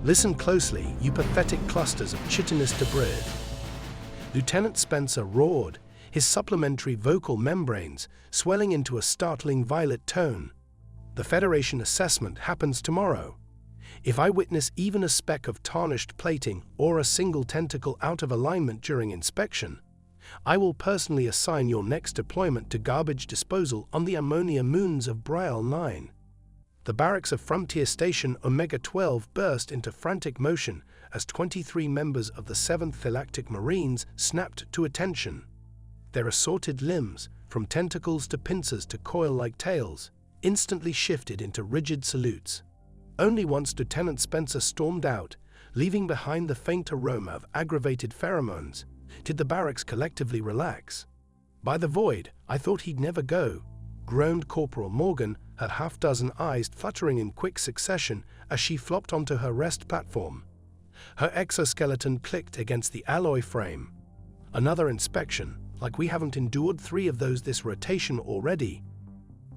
Listen closely, you pathetic clusters of chitinous debris. Lieutenant Spencer roared, his supplementary vocal membranes swelling into a startling violet tone. The Federation assessment happens tomorrow. If I witness even a speck of tarnished plating or a single tentacle out of alignment during inspection, I will personally assign your next deployment to garbage disposal on the ammonia moons of Brial 9. The barracks of Frontier Station Omega-12 burst into frantic motion as 23 members of the 7th Galactic Marines snapped to attention. Their assorted limbs, from tentacles to pincers to coil-like tails, instantly shifted into rigid salutes. Only once Lieutenant Spencer stormed out, leaving behind the faint aroma of aggravated pheromones, did the barracks collectively relax. "By the void, I thought he'd never go," groaned Corporal Morgan, her half-dozen eyes fluttering in quick succession as she flopped onto her rest platform. Her exoskeleton clicked against the alloy frame. "Another inspection, like we haven't endured 3 of those this rotation already."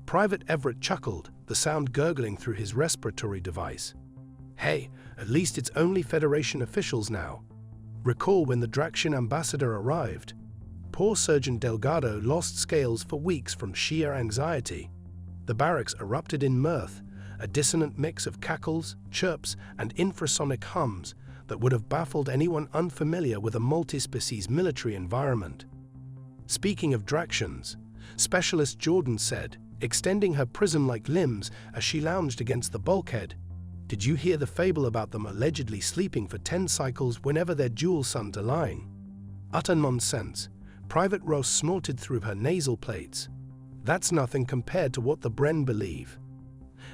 Private Everett chuckled, the sound gurgling through his respiratory device. "Hey, at least it's only Federation officials now. Recall when the Draxian ambassador arrived? Poor Surgeon Delgado lost scales for weeks from sheer anxiety." The barracks erupted in mirth, a dissonant mix of cackles, chirps, and infrasonic hums that would have baffled anyone unfamiliar with a multi-species military environment. "Speaking of Draxians," Specialist Jordan said, extending her prism-like limbs as she lounged against the bulkhead, "did you hear the fable about them allegedly sleeping for 10 cycles whenever their dual suns align?" "Utter nonsense," Private Ross snorted through her nasal plates. "That's nothing compared to what the Bren believe.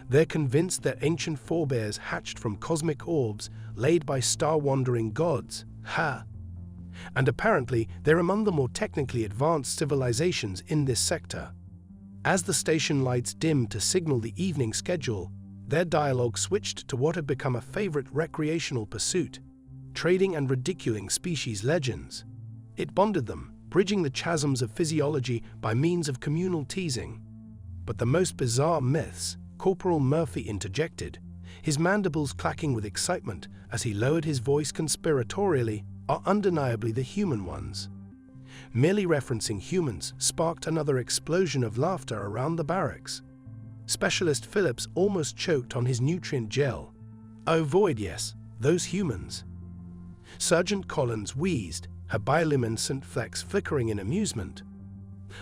They're convinced their ancient forebears hatched from cosmic orbs laid by star-wandering gods. Ha! And apparently they're among the more technically advanced civilizations in this sector." As the station lights dimmed to signal the evening schedule, their dialogue switched to what had become a favorite recreational pursuit: trading and ridiculing species legends. It bonded them, bridging the chasms of physiology by means of communal teasing. But the most bizarre myths, Corporal Murphy interjected, his mandibles clacking with excitement as he lowered his voice conspiratorially, are undeniably the human ones. Merely referencing humans sparked another explosion of laughter around the barracks. Specialist Phillips almost choked on his nutrient gel. "Oh, void, yes, those humans." Sergeant Collins wheezed, her bioluminescent flecks flickering in amusement.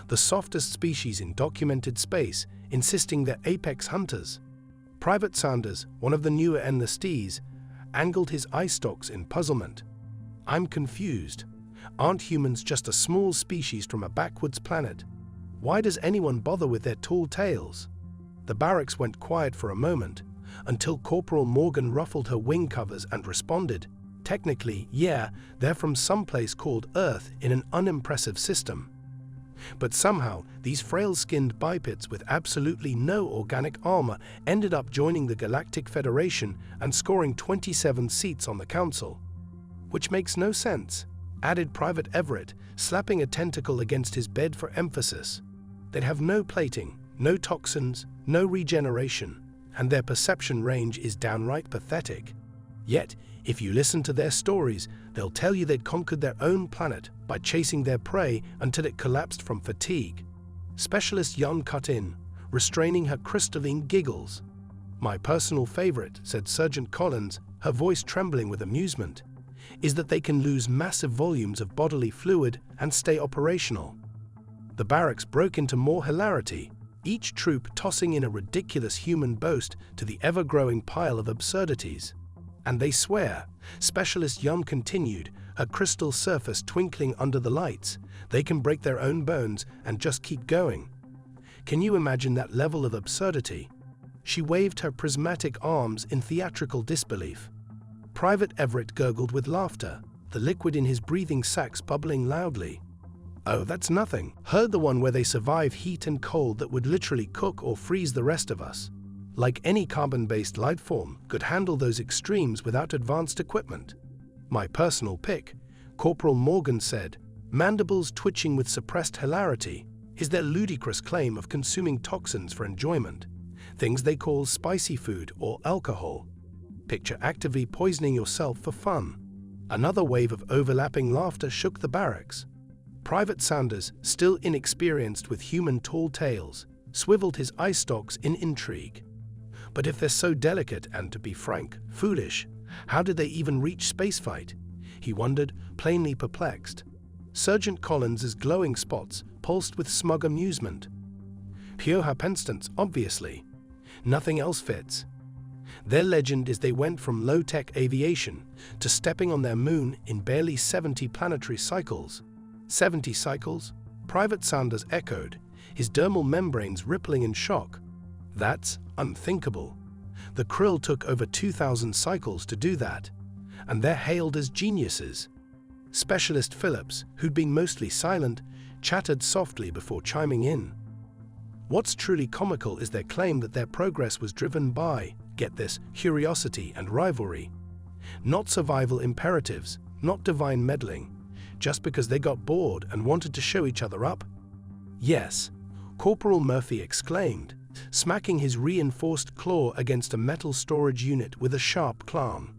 "The softest species in documented space, insisting they're apex hunters." Private Sanders, one of the newer enlistees, angled his eye stalks in puzzlement. "I'm confused. Aren't humans just a small species from a backwoods planet? Why does anyone bother with their tall tales?" The barracks went quiet for a moment, until Corporal Morgan ruffled her wing covers and responded, "Technically, yeah, they're from someplace called Earth in an unimpressive system. But somehow, these frail-skinned bipeds with absolutely no organic armor ended up joining the Galactic Federation and scoring 27 seats on the Council. Which makes no sense," added Private Everett, slapping a tentacle against his bed for emphasis. "They'd have no plating, no toxins, no regeneration, and their perception range is downright pathetic. Yet, if you listen to their stories, they'll tell you they'd conquered their own planet by chasing their prey until it collapsed from fatigue." Specialist Young cut in, restraining her crystalline giggles. "My personal favorite," said Sergeant Collins, her voice trembling with amusement, "is that they can lose massive volumes of bodily fluid and stay operational." The barracks broke into more hilarity, each troop tossing in a ridiculous human boast to the ever-growing pile of absurdities. "And they swear," Specialist Yum continued, her crystal surface twinkling under the lights, "they can break their own bones and just keep going. Can you imagine that level of absurdity?" She waved her prismatic arms in theatrical disbelief. Private Everett gurgled with laughter, the liquid in his breathing sacs bubbling loudly. "Oh, that's nothing. Heard the one where they survive heat and cold that would literally cook or freeze the rest of us. Like any carbon-based life form, could handle those extremes without advanced equipment." "My personal pick," Corporal Morgan said, mandibles twitching with suppressed hilarity, "is their ludicrous claim of consuming toxins for enjoyment, things they call spicy food or alcohol. Picture actively poisoning yourself for fun. Another wave of overlapping laughter shook the barracks. Private Sanders, still inexperienced with human tall tales, swiveled his eye stalks in intrigue. But if they're so delicate and, to be frank, foolish, how did they even reach spaceflight? He wondered, plainly perplexed. Sergeant Collins's glowing spots pulsed with smug amusement. Pure happenstance, obviously. Nothing else fits. Their legend is they went from low-tech aviation to stepping on their moon in barely 70 planetary cycles. 70 cycles? Private Sanders echoed, his dermal membranes rippling in shock. That's unthinkable. The krill took over 2,000 cycles to do that, and they're hailed as geniuses. Specialist Phillips, who'd been mostly silent, chattered softly before chiming in. What's truly comical is their claim that their progress was driven by, get this, curiosity and rivalry. Not survival imperatives, not divine meddling, just because they got bored and wanted to show each other up. Yes, Corporal Murphy exclaimed, smacking his reinforced claw against a metal storage unit with a sharp clown.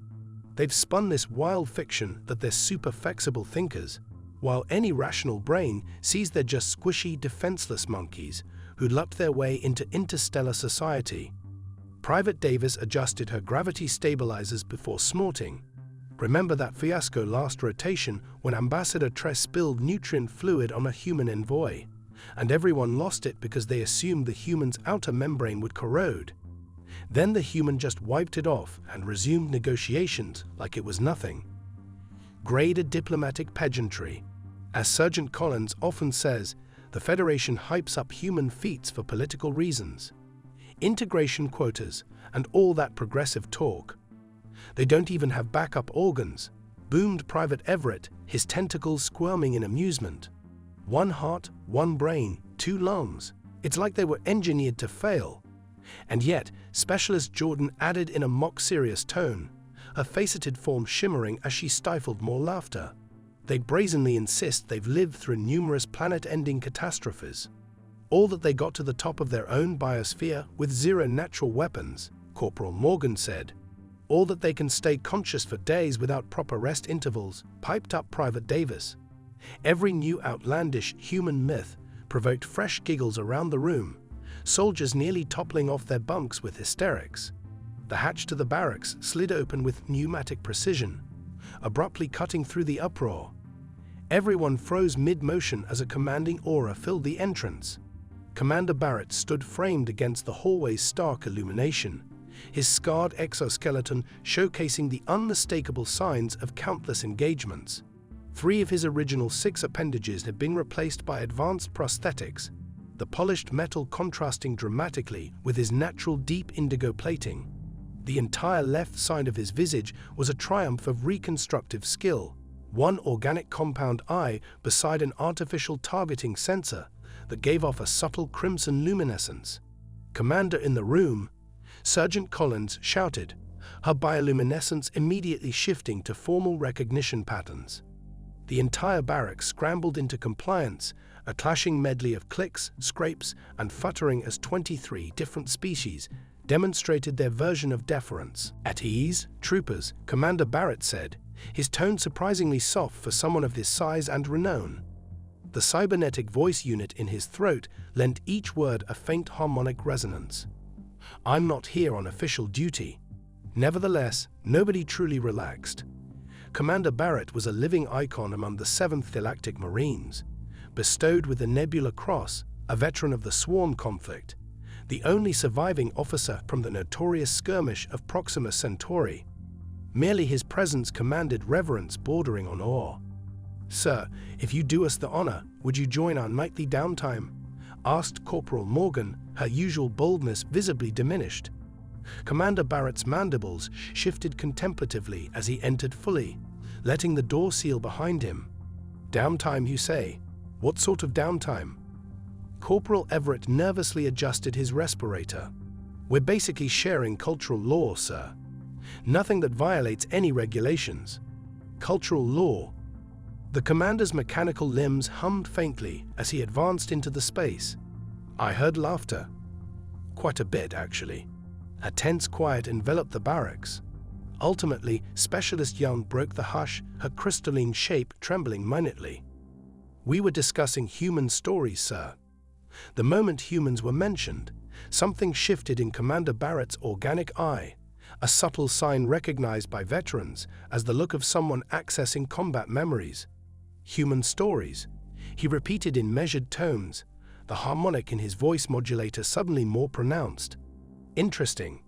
They've spun this wild fiction that they're super flexible thinkers, while any rational brain sees they're just squishy, defenseless monkeys who lucked their way into interstellar society. Private Davis adjusted her gravity stabilizers before snorting. Remember that fiasco last rotation when Ambassador Tress spilled nutrient fluid on a human envoy, and everyone lost it because they assumed the human's outer membrane would corrode? Then the human just wiped it off and resumed negotiations like it was nothing. Graded diplomatic pageantry. As Sergeant Collins often says, the Federation hypes up human feats for political reasons. Integration quotas and all that progressive talk. They don't even have backup organs, boomed Private Everett, his tentacles squirming in amusement. One heart, one brain, two lungs. It's like they were engineered to fail. And yet, Specialist Jordan added in a mock-serious tone, her faceted form shimmering as she stifled more laughter. They brazenly insist they've lived through numerous planet-ending catastrophes. All that they got to the top of their own biosphere with zero natural weapons, Corporal Morgan said. All that they can stay conscious for days without proper rest intervals, piped up Private Davis. Every new outlandish human myth provoked fresh giggles around the room, soldiers nearly toppling off their bunks with hysterics. The hatch to the barracks slid open with pneumatic precision, abruptly cutting through the uproar. Everyone froze mid-motion as a commanding aura filled the entrance. Commander Barrett stood framed against the hallway's stark illumination, his scarred exoskeleton showcasing the unmistakable signs of countless engagements. 3 of his original 6 appendages had been replaced by advanced prosthetics, the polished metal contrasting dramatically with his natural deep indigo plating. The entire left side of his visage was a triumph of reconstructive skill, one organic compound eye beside an artificial targeting sensor that gave off a subtle crimson luminescence. "Commander in the room," Sergeant Collins shouted, her bioluminescence immediately shifting to formal recognition patterns. The entire barracks scrambled into compliance, a clashing medley of clicks, scrapes, and futtering as 23 different species demonstrated their version of deference. "At ease, troopers," Commander Barrett said, his tone surprisingly soft for someone of his size and renown. The cybernetic voice unit in his throat lent each word a faint harmonic resonance. "I'm not here on official duty." Nevertheless, nobody truly relaxed. Commander Barrett was a living icon among the 7th Galactic Marines, bestowed with the Nebula Cross, a veteran of the Swarm conflict, the only surviving officer from the notorious skirmish of Proxima Centauri. Merely his presence commanded reverence bordering on awe. "Sir, if you do us the honor, would you join our nightly downtime?" asked Corporal Morgan, her usual boldness visibly diminished. Commander Barrett's mandibles shifted contemplatively as he entered fully, letting the door seal behind him. "Downtime, you say? What sort of downtime?" Corporal Everett nervously adjusted his respirator. "We're basically sharing cultural law, sir. Nothing that violates any regulations." Cultural law. The commander's mechanical limbs hummed faintly as he advanced into the space. I heard laughter. Quite a bit, actually. A tense quiet enveloped the barracks. Ultimately, Specialist Young broke the hush, her crystalline shape trembling minutely. "We were discussing human stories, sir." The moment humans were mentioned, something shifted in Commander Barrett's organic eye, a subtle sign recognized by veterans as the look of someone accessing combat memories. "Human stories," he repeated in measured tones, the harmonic in his voice modulator suddenly more pronounced. "Interesting."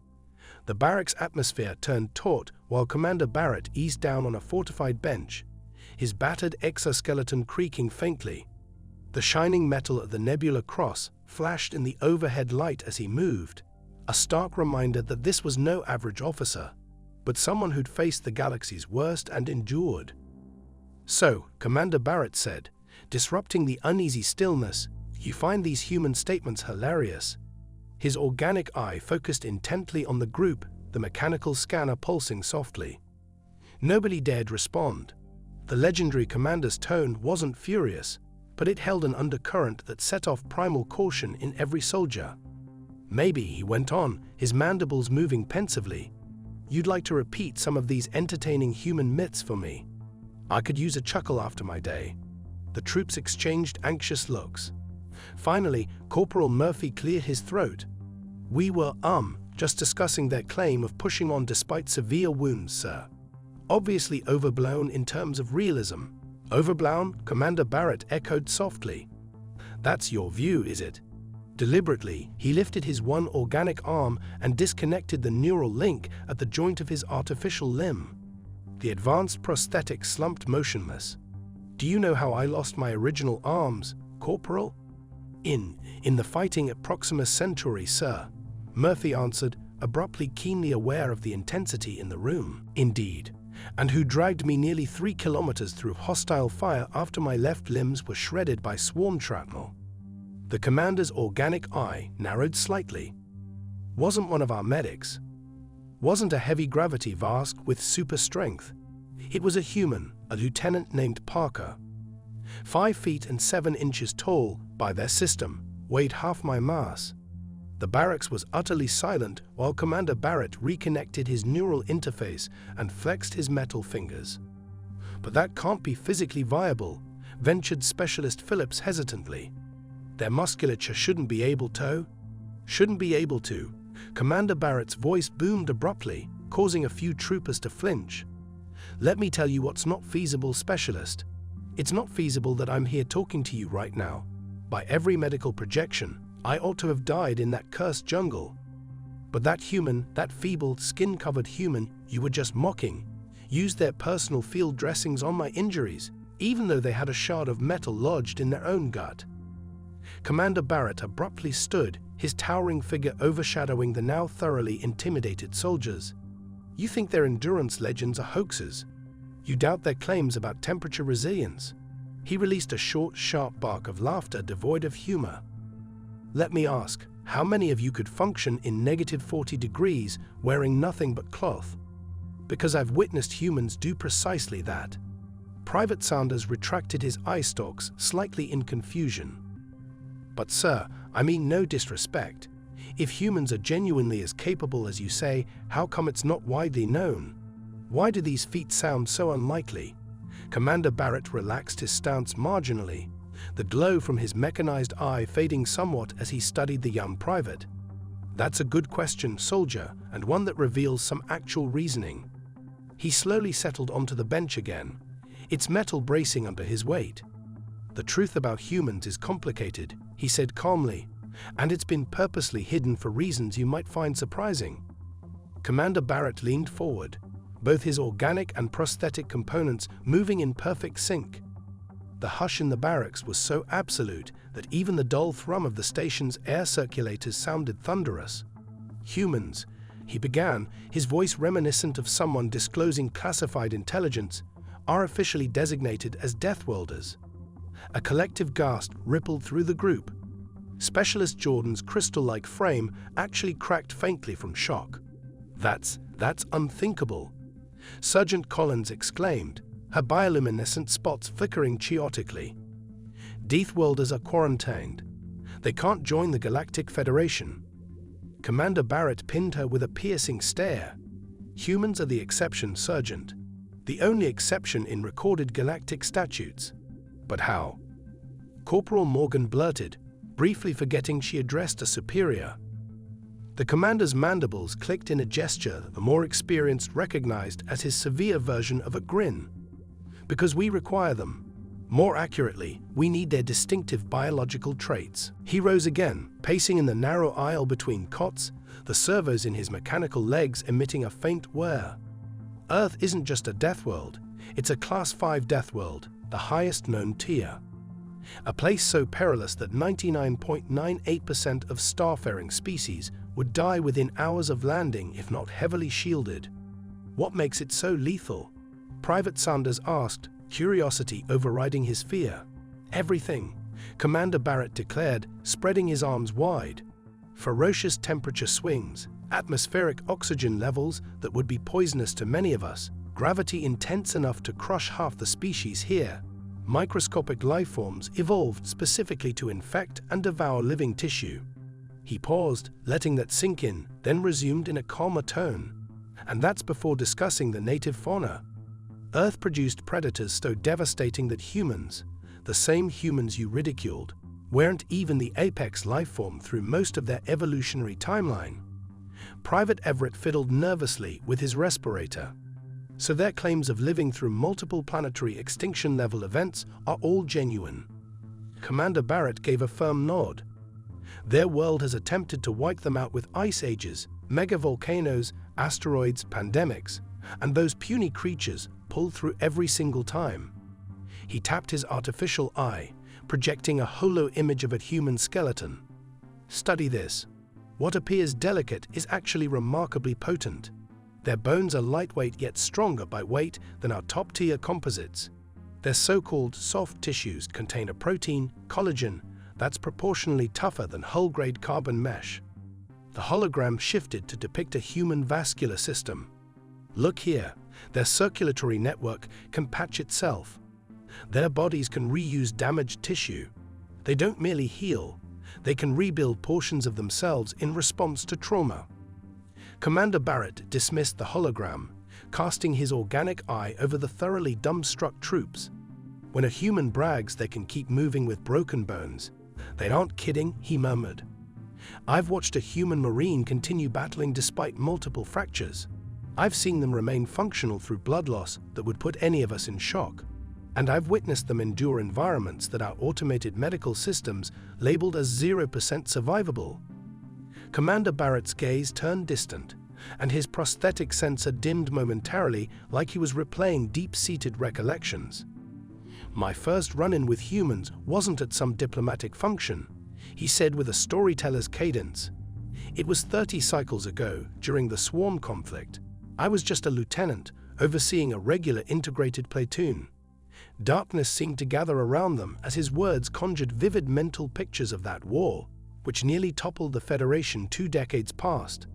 The barracks atmosphere turned taut while Commander Barrett eased down on a fortified bench, his battered exoskeleton creaking faintly. The shining metal of the Nebula Cross flashed in the overhead light as he moved, a stark reminder that this was no average officer, but someone who'd faced the galaxy's worst and endured. "So," Commander Barrett said, disrupting the uneasy stillness, "you find these human statements hilarious?" His organic eye focused intently on the group, the mechanical scanner pulsing softly. Nobody dared respond. The legendary commander's tone wasn't furious, but it held an undercurrent that set off primal caution in every soldier. "Maybe," he went on, his mandibles moving pensively, "you'd like to repeat some of these entertaining human myths for me. I could use a chuckle after my day." The troops exchanged anxious looks. Finally, Corporal Murphy cleared his throat. "We were, just discussing their claim of pushing on despite severe wounds, sir. Obviously overblown in terms of realism." "Overblown?" Commander Barrett echoed softly. "That's your view, is it?" Deliberately, he lifted his one organic arm and disconnected the neural link at the joint of his artificial limb. The advanced prosthetic slumped motionless. "Do you know how I lost my original arms, Corporal?" In the fighting at Proxima Centauri, sir," Murphy answered, abruptly keenly aware of the intensity in the room. "Indeed. And who dragged me nearly 3 kilometers through hostile fire after my left limbs were shredded by swarm shrapnel." The commander's organic eye narrowed slightly. "Wasn't one of our medics. Wasn't a heavy gravity Vask with super strength. It was a human, a lieutenant named Parker. 5 feet and 7 inches tall by their system, weighed half my mass." The barracks was utterly silent while Commander Barrett reconnected his neural interface and flexed his metal fingers. "But that can't be physically viable," ventured Specialist Phillips hesitantly. "Their musculature shouldn't be able to." "Shouldn't be able to." Commander Barrett's voice boomed abruptly, causing a few troopers to flinch. "Let me tell you what's not feasible, Specialist. It's not feasible that I'm here talking to you right now. By every medical projection, I ought to have died in that cursed jungle. But that human, that feeble, skin-covered human you were just mocking, used their personal field dressings on my injuries, even though they had a shard of metal lodged in their own gut." Commander Barrett abruptly stood, his towering figure overshadowing the now thoroughly intimidated soldiers. "You think their endurance legends are hoaxes? You doubt their claims about temperature resilience?" He released a short, sharp bark of laughter devoid of humor. "Let me ask, how many of you could function in -40 degrees wearing nothing but cloth? Because I've witnessed humans do precisely that." Private Sanders retracted his eye stalks slightly in confusion. "But sir, I mean no disrespect. If humans are genuinely as capable as you say, how come it's not widely known? Why do these feats sound so unlikely?" Commander Barrett relaxed his stance marginally, the glow from his mechanized eye fading somewhat as he studied the young private. "That's a good question, soldier, and one that reveals some actual reasoning." He slowly settled onto the bench again, its metal bracing under his weight. "The truth about humans is complicated," he said calmly, "and it's been purposely hidden for reasons you might find surprising." Commander Barrett leaned forward, both his organic and prosthetic components moving in perfect sync. The hush in the barracks was so absolute that even the dull thrum of the station's air circulators sounded thunderous. "Humans," he began, his voice reminiscent of someone disclosing classified intelligence, "are officially designated as Deathworlders." A collective gasp rippled through the group. Specialist Jordan's crystal-like frame actually cracked faintly from shock. That's unthinkable," Sergeant Collins exclaimed, her bioluminescent spots flickering chaotically. "Deathworlders are quarantined. They can't join the Galactic Federation." Commander Barrett pinned her with a piercing stare. Humans are the exception, Sergeant. The only exception in recorded galactic statutes. But how? Corporal Morgan blurted, briefly forgetting she addressed a superior. The commander's mandibles clicked in a gesture the more experienced recognized as his severe version of a grin. Because we require them. More accurately, we need their distinctive biological traits. He rose again, pacing in the narrow aisle between cots, the servos in his mechanical legs emitting a faint whir. Earth isn't just a death world, it's a Class 5 death world, the highest known tier. A place so perilous that 99.98% of starfaring species would die within hours of landing if not heavily shielded. What makes it so lethal? Private Sanders asked, curiosity overriding his fear. Everything, Commander Barrett declared, spreading his arms wide. Ferocious temperature swings, atmospheric oxygen levels that would be poisonous to many of us, gravity intense enough to crush half the species here. Microscopic lifeforms evolved specifically to infect and devour living tissue. He paused, letting that sink in, then resumed in a calmer tone. And that's before discussing the native fauna. Earth produced predators so devastating that humans, the same humans you ridiculed, weren't even the apex lifeform through most of their evolutionary timeline. Private Everett fiddled nervously with his respirator. So their claims of living through multiple planetary extinction-level events are all genuine. Commander Barrett gave a firm nod. Their world has attempted to wipe them out with ice ages, megavolcanoes, asteroids, pandemics, and those puny creatures pulled through every single time. He tapped his artificial eye, projecting a holo image of a human skeleton. Study this. What appears delicate is actually remarkably potent. Their bones are lightweight yet stronger by weight than our top-tier composites. Their so-called soft tissues contain a protein, collagen, that's proportionally tougher than hull-grade carbon mesh. The hologram shifted to depict a human vascular system. Look here, their circulatory network can patch itself. Their bodies can reuse damaged tissue. They don't merely heal, they can rebuild portions of themselves in response to trauma. Commander Barrett dismissed the hologram, casting his organic eye over the thoroughly dumbstruck troops. When a human brags they can keep moving with broken bones, they aren't kidding, he murmured. I've watched a human Marine continue battling despite multiple fractures. I've seen them remain functional through blood loss that would put any of us in shock. And I've witnessed them endure environments that our automated medical systems labeled as 0% survivable. Commander Barrett's gaze turned distant, and his prosthetic sensor dimmed momentarily like he was replaying deep-seated recollections. My first run-in with humans wasn't at some diplomatic function, he said with a storyteller's cadence. It was 30 cycles ago, during the swarm conflict. I was just a lieutenant, overseeing a regular integrated platoon. Darkness seemed to gather around them as his words conjured vivid mental pictures of that war, which nearly toppled the Federation 2 decades past.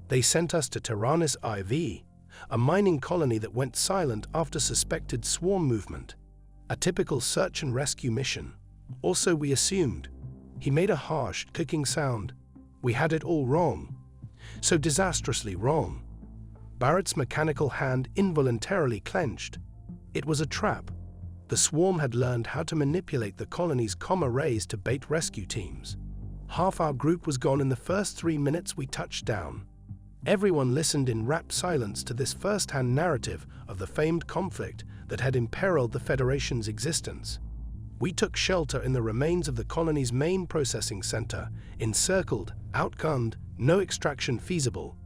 They sent us to Tyrannus IV, a mining colony that went silent after suspected swarm movement. A typical search and rescue mission. Also, we assumed. He made a harsh, clicking sound. We had it all wrong. So disastrously wrong. Barrett's mechanical hand involuntarily clenched. It was a trap. The swarm had learned how to manipulate the colony's comm rays to bait rescue teams. Half our group was gone in the first 3 minutes we touched down. Everyone listened in rapt silence to this first-hand narrative of the famed conflict that had imperiled the Federation's existence. We took shelter in the remains of the colony's main processing center, encircled, outgunned, no extraction feasible.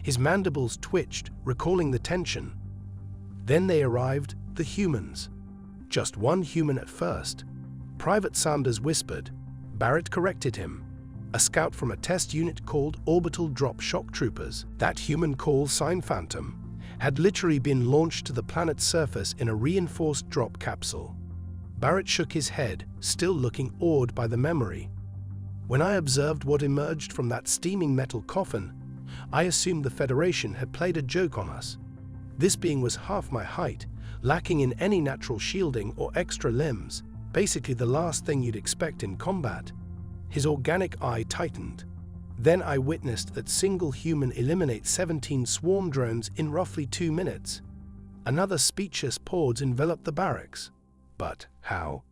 His mandibles twitched, recalling the tension. Then they arrived, the humans. Just one human at first. Private Sanders whispered. Barrett corrected him. A scout from a test unit called Orbital Drop Shock Troopers, that human call sign Phantom, had literally been launched to the planet's surface in a reinforced drop capsule. Barrett shook his head, still looking awed by the memory. When I observed what emerged from that steaming metal coffin, I assumed the Federation had played a joke on us. This being was half my height, lacking in any natural shielding or extra limbs, basically the last thing you'd expect in combat. His organic eye tightened. Then I witnessed that single human eliminate 17 swarm drones in roughly 2 minutes. Another speechless pause enveloped the barracks. But how?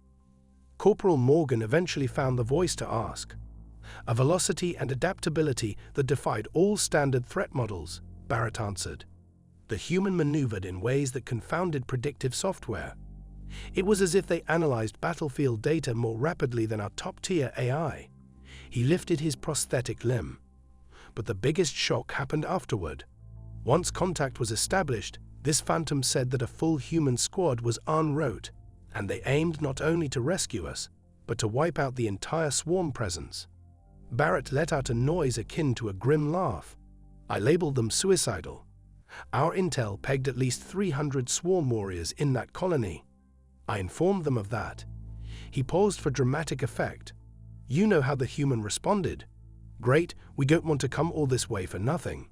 Corporal Morgan eventually found the voice to ask. A velocity and adaptability that defied all standard threat models, Barrett answered. The human maneuvered in ways that confounded predictive software. It was as if they analyzed battlefield data more rapidly than our top-tier AI. He lifted his prosthetic limb. But the biggest shock happened afterward. Once contact was established, this phantom said that a full human squad was en route, and they aimed not only to rescue us, but to wipe out the entire swarm presence. Barrett let out a noise akin to a grim laugh. I labeled them suicidal. Our intel pegged at least 300 swarm warriors in that colony. I informed them of that. He paused for dramatic effect. You know how the human responded. Great, we don't want to come all this way for nothing.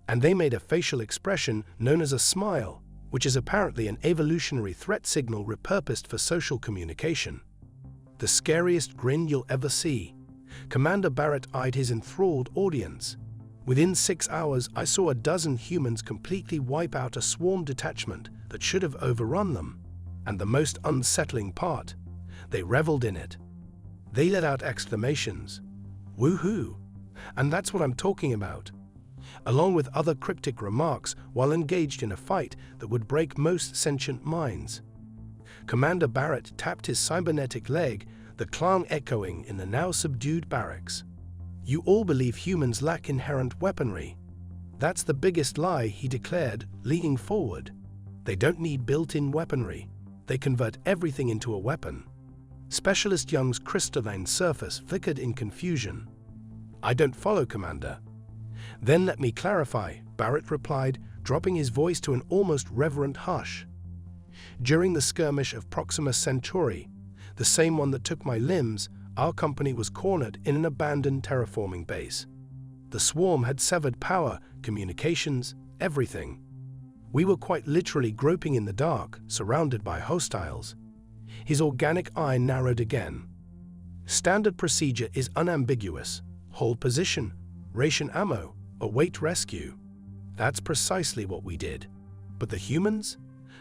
And they made a facial expression known as a smile, which is apparently an evolutionary threat signal repurposed for social communication. The scariest grin you'll ever see. Commander Barrett eyed his enthralled audience. Within 6 hours, I saw a dozen humans completely wipe out a swarm detachment that should have overrun them. And the most unsettling part, they reveled in it. They let out exclamations. Woohoo! And that's what I'm talking about. Along with other cryptic remarks while engaged in a fight that would break most sentient minds. Commander Barrett tapped his cybernetic leg, the clang echoing in the now subdued barracks. You all believe humans lack inherent weaponry. That's the biggest lie, he declared, leaning forward. They don't need built-in weaponry. They convert everything into a weapon. Specialist Young's crystalline surface flickered in confusion. I don't follow, Commander. Then let me clarify, Barrett replied, dropping his voice to an almost reverent hush. During the skirmish of Proxima Centauri, the same one that took my limbs, our company was cornered in an abandoned terraforming base. The swarm had severed power, communications, everything. We were quite literally groping in the dark, surrounded by hostiles. His organic eye narrowed again. Standard procedure is unambiguous. Hold position, ration ammo, await rescue. That's precisely what we did. But the humans?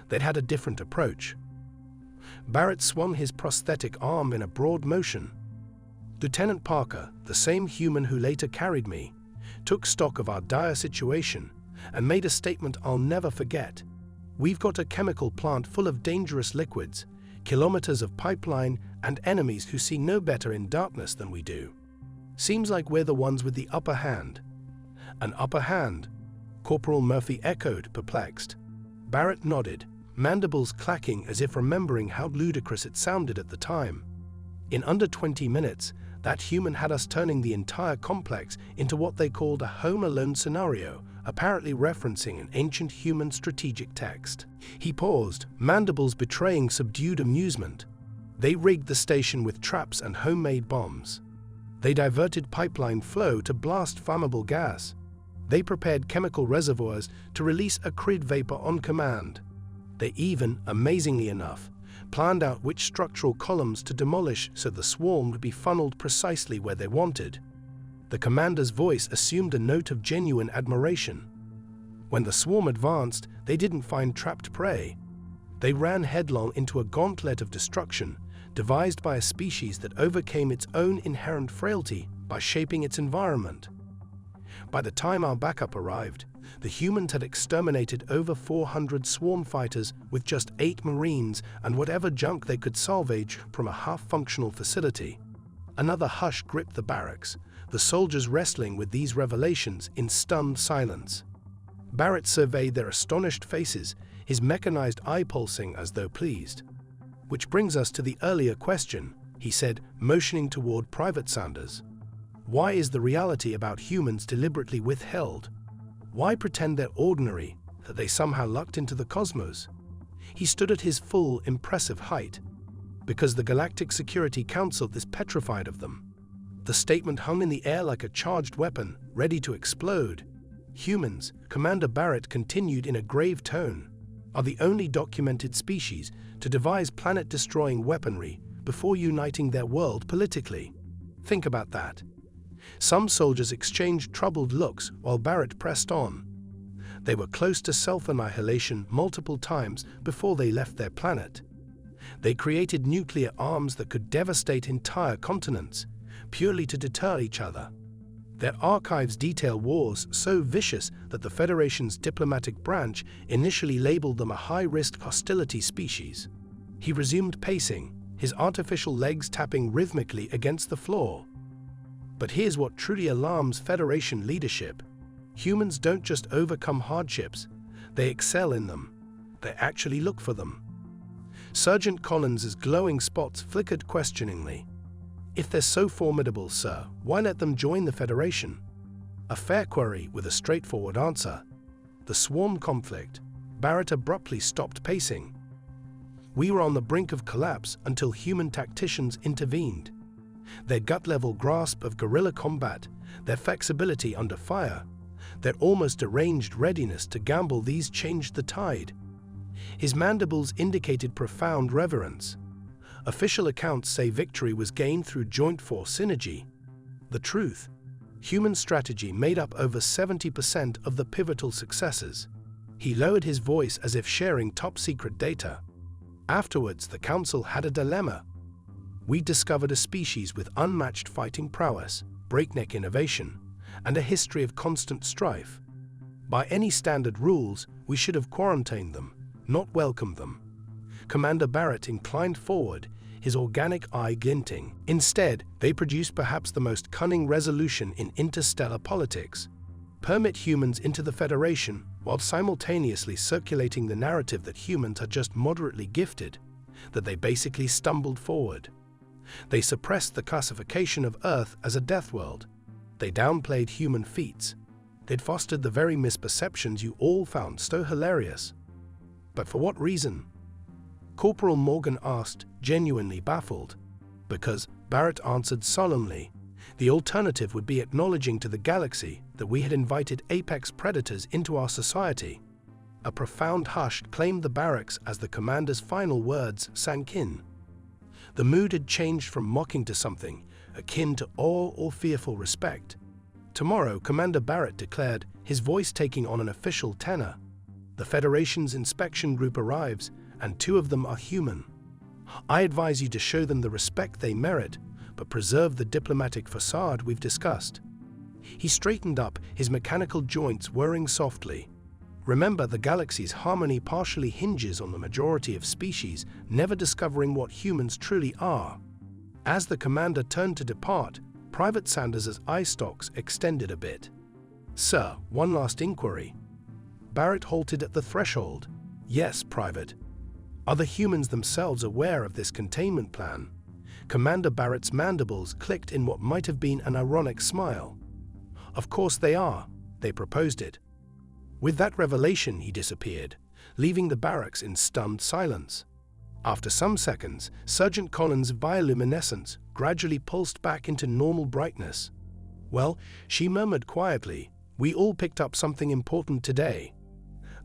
They'd had a different approach. Barrett swung his prosthetic arm in a broad motion. Lieutenant Parker, the same human who later carried me, took stock of our dire situation and made a statement I'll never forget. We've got a chemical plant full of dangerous liquids, kilometers of pipeline, and enemies who see no better in darkness than we do. Seems like we're the ones with the upper hand. An upper hand? Corporal Murphy echoed, perplexed. Barrett nodded, mandibles clacking as if remembering how ludicrous it sounded at the time. In under 20 minutes, that human had us turning the entire complex into what they called a Home Alone scenario, apparently referencing an ancient human strategic text. He paused, mandibles betraying subdued amusement. They rigged the station with traps and homemade bombs. They diverted pipeline flow to blast flammable gas. They prepared chemical reservoirs to release acrid vapor on command. They even, amazingly enough, planned out which structural columns to demolish so the swarm would be funneled precisely where they wanted. The commander's voice assumed a note of genuine admiration. When the swarm advanced, they didn't find trapped prey. They ran headlong into a gauntlet of destruction, devised by a species that overcame its own inherent frailty by shaping its environment. By the time our backup arrived, the humans had exterminated over 400 swarm fighters with just 8 Marines and whatever junk they could salvage from a half-functional facility. Another hush gripped the barracks, the soldiers wrestling with these revelations in stunned silence. Barrett surveyed their astonished faces, his mechanized eye pulsing as though pleased. Which brings us to the earlier question, he said, motioning toward Private Sanders. Why is the reality about humans deliberately withheld? Why pretend they're ordinary, that they somehow lucked into the cosmos? He stood at his full, impressive height. Because the Galactic Security Council is petrified of them. The statement hung in the air like a charged weapon, ready to explode. Humans, Commander Barrett continued in a grave tone, are the only documented species to devise planet-destroying weaponry before uniting their world politically. Think about that. Some soldiers exchanged troubled looks while Barrett pressed on. They were close to self-annihilation multiple times before they left their planet. They created nuclear arms that could devastate entire continents, purely to deter each other. Their archives detail wars so vicious that the Federation's diplomatic branch initially labeled them a high-risk hostility species. He resumed pacing, his artificial legs tapping rhythmically against the floor. But here's what truly alarms Federation leadership. Humans don't just overcome hardships, they excel in them. They actually look for them. Sergeant Collins's glowing spots flickered questioningly. If they're so formidable, sir, why let them join the Federation? A fair query with a straightforward answer. The swarm conflict. Barrett abruptly stopped pacing. We were on the brink of collapse until human tacticians intervened. Their gut-level grasp of guerrilla combat, their flexibility under fire, their almost deranged readiness to gamble, these changed the tide. His mandibles indicated profound reverence. Official accounts say victory was gained through joint force synergy. The truth: human strategy made up over 70% of the pivotal successes. He lowered his voice as if sharing top-secret data. Afterwards, the Council had a dilemma. We discovered a species with unmatched fighting prowess, breakneck innovation, and a history of constant strife. By any standard rules, we should have quarantined them, not welcomed them. Commander Barrett inclined forward, his organic eye glinting. Instead, they produced perhaps the most cunning resolution in interstellar politics. Permit humans into the Federation, while simultaneously circulating the narrative that humans are just moderately gifted, that they basically stumbled forward. They suppressed the classification of Earth as a death world. They downplayed human feats. They'd fostered the very misperceptions you all found so hilarious. But for what reason? Corporal Morgan asked, genuinely baffled. Because, Barrett answered solemnly, the alternative would be acknowledging to the galaxy that we had invited apex predators into our society. A profound hush claimed the barracks as the commander's final words sank in. The mood had changed from mocking to something akin to awe or fearful respect. Tomorrow, Commander Barrett declared, his voice taking on an official tenor. The Federation's inspection group arrives, and 2 of them are human. I advise you to show them the respect they merit, but preserve the diplomatic facade we've discussed. He straightened up, his mechanical joints whirring softly. Remember, the galaxy's harmony partially hinges on the majority of species never discovering what humans truly are. As the commander turned to depart, Private Sanders's eye stalks extended a bit. Sir, one last inquiry. Barrett halted at the threshold. Yes, Private. Are the humans themselves aware of this containment plan? Commander Barrett's mandibles clicked in what might have been an ironic smile. Of course they are. They proposed it. With that revelation, he disappeared, leaving the barracks in stunned silence. After some seconds, Sergeant Collins' bioluminescence gradually pulsed back into normal brightness. Well, she murmured quietly, we all picked up something important today.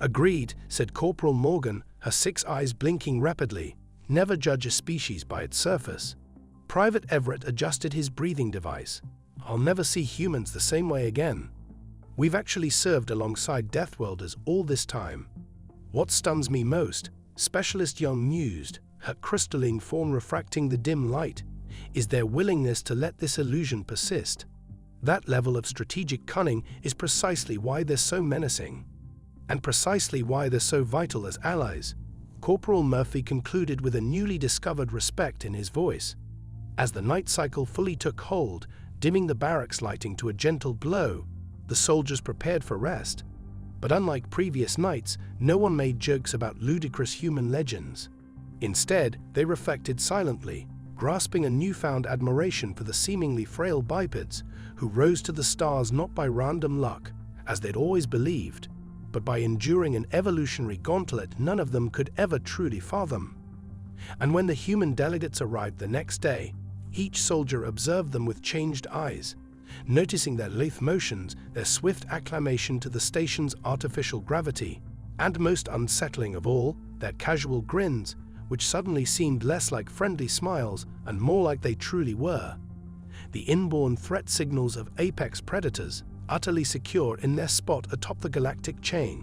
Agreed, said Corporal Morgan, her 6 eyes blinking rapidly. Never judge a species by its surface. Private Everett adjusted his breathing device. I'll never see humans the same way again. We've actually served alongside Deathworlders all this time. What stuns me most, Specialist Young mused, her crystalline form refracting the dim light, is their willingness to let this illusion persist. That level of strategic cunning is precisely why they're so menacing. And precisely why they're so vital as allies. Corporal Murphy concluded with a newly discovered respect in his voice. As the night cycle fully took hold, dimming the barracks lighting to a gentle glow, the soldiers prepared for rest. But unlike previous nights, no one made jokes about ludicrous human legends. Instead, they reflected silently, grasping a newfound admiration for the seemingly frail bipeds who rose to the stars not by random luck, as they'd always believed, but by enduring an evolutionary gauntlet none of them could ever truly fathom. And when the human delegates arrived the next day, each soldier observed them with changed eyes, noticing their lithe motions, their swift acclimation to the station's artificial gravity, and most unsettling of all, their casual grins, which suddenly seemed less like friendly smiles and more like they truly were. the inborn threat signals of apex predators, utterly secure in their spot atop the galactic chain.